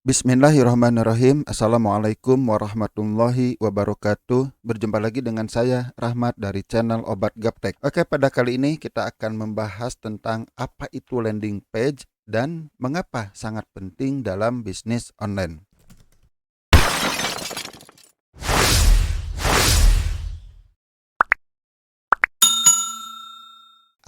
Bismillahirrahmanirrahim. Assalamualaikum warahmatullahi wabarakatuh. Berjumpa lagi dengan saya, Rahmat, dari channel Obat Gaptek. Oke, pada kali ini kita akan membahas tentang apa itu landing page dan mengapa sangat penting dalam bisnis online.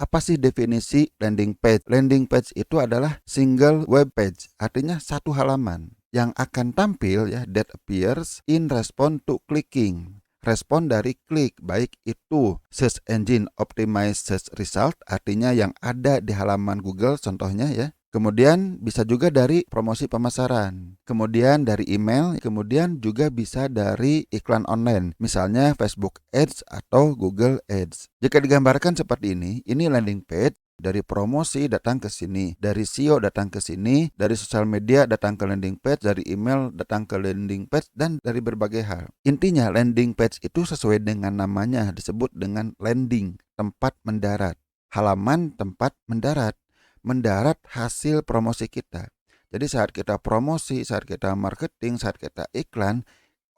Apa sih definisi landing page? Landing page itu adalah single web page, artinya satu halaman yang akan tampil that appears in response to clicking. Respon dari klik, baik itu search engine optimized search result, artinya yang ada di halaman Google contohnya Kemudian bisa juga dari promosi pemasaran, kemudian dari email, kemudian juga bisa dari iklan online, misalnya Facebook Ads atau Google Ads. Jika digambarkan seperti ini landing page. Dari promosi datang ke sini, dari SEO datang ke sini, dari sosial media datang ke landing page, dari email datang ke landing page, dan dari berbagai hal. Intinya landing page itu sesuai dengan namanya disebut dengan landing, tempat mendarat, halaman tempat mendarat hasil promosi kita. Jadi saat kita promosi, saat kita marketing, saat kita iklan,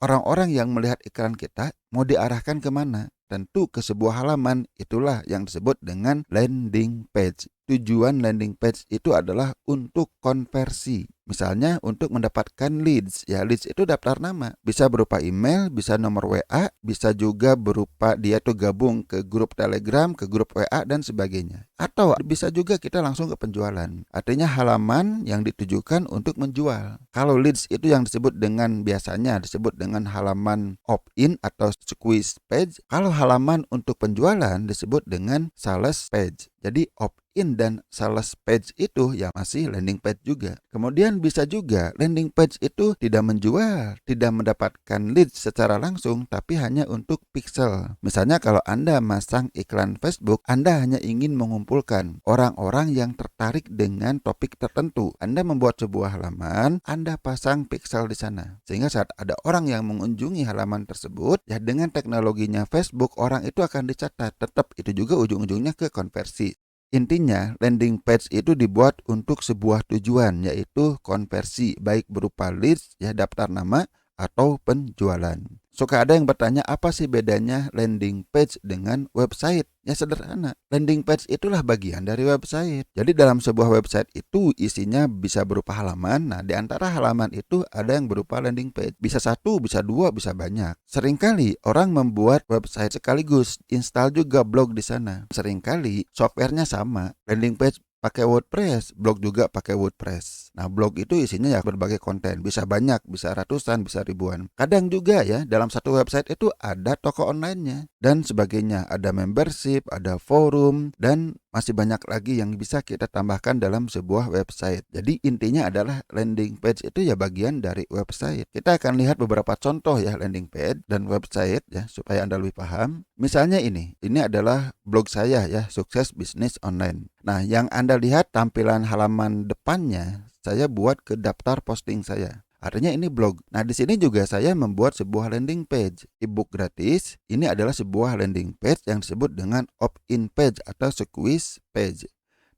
orang-orang yang melihat iklan kita mau diarahkan kemana? Tentu ke sebuah halaman, itulah yang disebut dengan landing page. Tujuan landing page itu adalah untuk konversi. Misalnya untuk mendapatkan leads. Leads itu daftar nama. Bisa berupa email, bisa nomor WA, bisa juga berupa dia tuh gabung ke grup Telegram, ke grup WA dan sebagainya. Atau bisa juga kita langsung ke penjualan. Artinya halaman yang ditujukan untuk menjual. Kalau leads itu yang biasanya disebut dengan halaman opt-in atau squeeze page. Kalau halaman untuk penjualan disebut dengan sales page. Jadi opt-in dan sales page itu masih landing page juga. Kemudian bisa juga landing page itu tidak menjual, tidak mendapatkan lead secara langsung, tapi hanya untuk pixel. Misalnya kalau Anda masang iklan Facebook, Anda hanya ingin mengumpulkan orang-orang yang tertarik dengan topik tertentu. Anda membuat sebuah halaman, Anda pasang pixel di sana. Sehingga saat ada orang yang mengunjungi halaman tersebut, dengan teknologinya Facebook, orang itu akan dicatat. Tetap itu juga ujung-ujungnya ke konversi. Intinya, landing page itu dibuat untuk sebuah tujuan, yaitu konversi, baik berupa leads, daftar nama, atau penjualan. Suka ada yang bertanya, apa sih bedanya landing page dengan website? Sederhana, landing page itulah bagian dari website. Jadi dalam sebuah website itu isinya bisa berupa halaman. Nah, di antara halaman itu ada yang berupa landing page. Bisa satu, bisa dua, bisa banyak. Seringkali orang membuat website sekaligus install juga blog di sana. Seringkali softwarenya sama. Landing page pakai WordPress, blog juga pakai WordPress. Nah, blog itu isinya berbagai konten, bisa banyak, bisa ratusan, bisa ribuan. Kadang juga dalam satu website itu ada toko online-nya dan sebagainya, ada membership, ada forum, dan masih banyak lagi yang bisa kita tambahkan dalam sebuah website. Jadi intinya adalah landing page itu bagian dari website. Kita akan lihat beberapa contoh landing page dan website supaya Anda lebih paham. Misalnya ini adalah blog saya Sukses Bisnis Online. Nah, yang Anda lihat tampilan halaman depannya saya buat ke daftar posting saya. Artinya ini blog. Nah, di sini juga saya membuat sebuah landing page ebook gratis. Ini adalah sebuah landing page yang disebut dengan opt-in page atau squeeze page.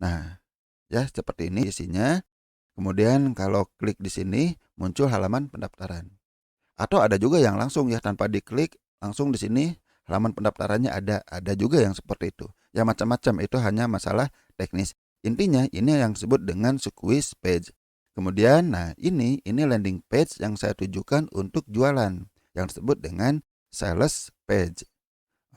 Nah, seperti ini isinya. Kemudian kalau klik di sini muncul halaman pendaftaran. Atau ada juga yang langsung tanpa diklik, langsung di sini halaman pendaftarannya ada. Ada juga yang seperti itu. Macam-macam, itu hanya masalah teknis. Intinya ini yang disebut dengan squeeze page. Kemudian ini landing page yang saya tujukan untuk jualan yang disebut dengan sales page.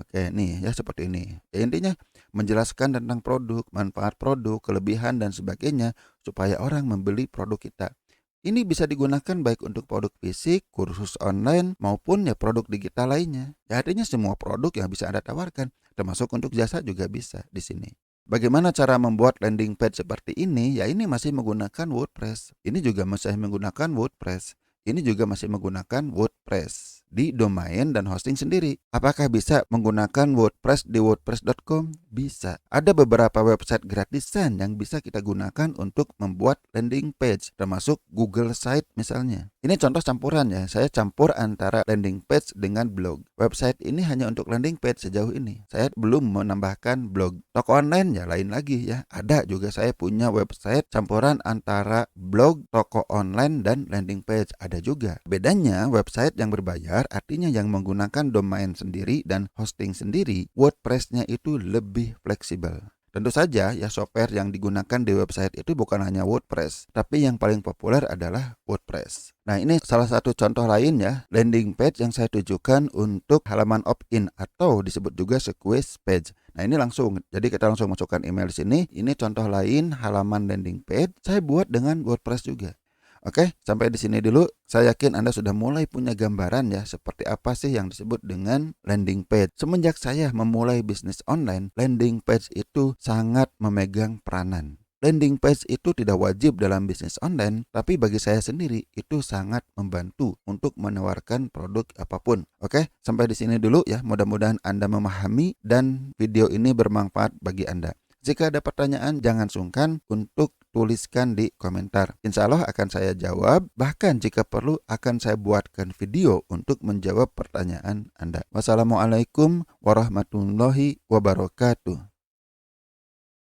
Oke, nih seperti ini. Intinya menjelaskan tentang produk, manfaat produk, kelebihan dan sebagainya supaya orang membeli produk kita. Ini bisa digunakan baik untuk produk fisik, kursus online maupun produk digital lainnya. Artinya semua produk yang bisa Anda tawarkan, termasuk untuk jasa juga bisa di sini. Bagaimana cara membuat landing page seperti ini? Ini masih menggunakan WordPress. Ini juga masih menggunakan WordPress. Ini juga masih menggunakan WordPress di domain dan hosting sendiri. Apakah bisa menggunakan WordPress di wordpress.com? Bisa. Ada beberapa website gratisan yang bisa kita gunakan untuk membuat landing page, termasuk Google Site misalnya. Ini contoh campuran ya, saya campur antara landing page dengan blog. Website ini hanya untuk landing page sejauh ini. Saya belum menambahkan blog. Toko online ya lain lagi ya. Ada juga saya punya website campuran antara blog, toko online, dan landing page. Ada juga. Bedanya website yang berbayar artinya yang menggunakan domain sendiri dan hosting sendiri. WordPress-nya itu lebih fleksibel. Tentu saja ya software yang digunakan di website itu bukan hanya WordPress, tapi yang paling populer adalah WordPress. Nah, ini salah satu contoh lain ya, landing page yang saya tujukan untuk halaman opt-in atau disebut juga squeeze page. Nah, ini langsung, jadi kita langsung masukkan email di sini. Ini contoh lain halaman landing page saya buat dengan WordPress juga. Oke, sampai di sini dulu. Saya yakin Anda sudah mulai punya gambaran ya seperti apa sih yang disebut dengan landing page. Semenjak saya memulai bisnis online, landing page itu sangat memegang peranan. Landing page itu tidak wajib dalam bisnis online, tapi bagi saya sendiri itu sangat membantu untuk menawarkan produk apapun. Oke, sampai di sini dulu ya. Mudah-mudahan Anda memahami dan video ini bermanfaat bagi Anda. Jika ada pertanyaan, jangan sungkan untuk tuliskan di komentar. Insya Allah akan saya jawab, bahkan jika perlu akan saya buatkan video untuk menjawab pertanyaan Anda. Wassalamualaikum warahmatullahi wabarakatuh.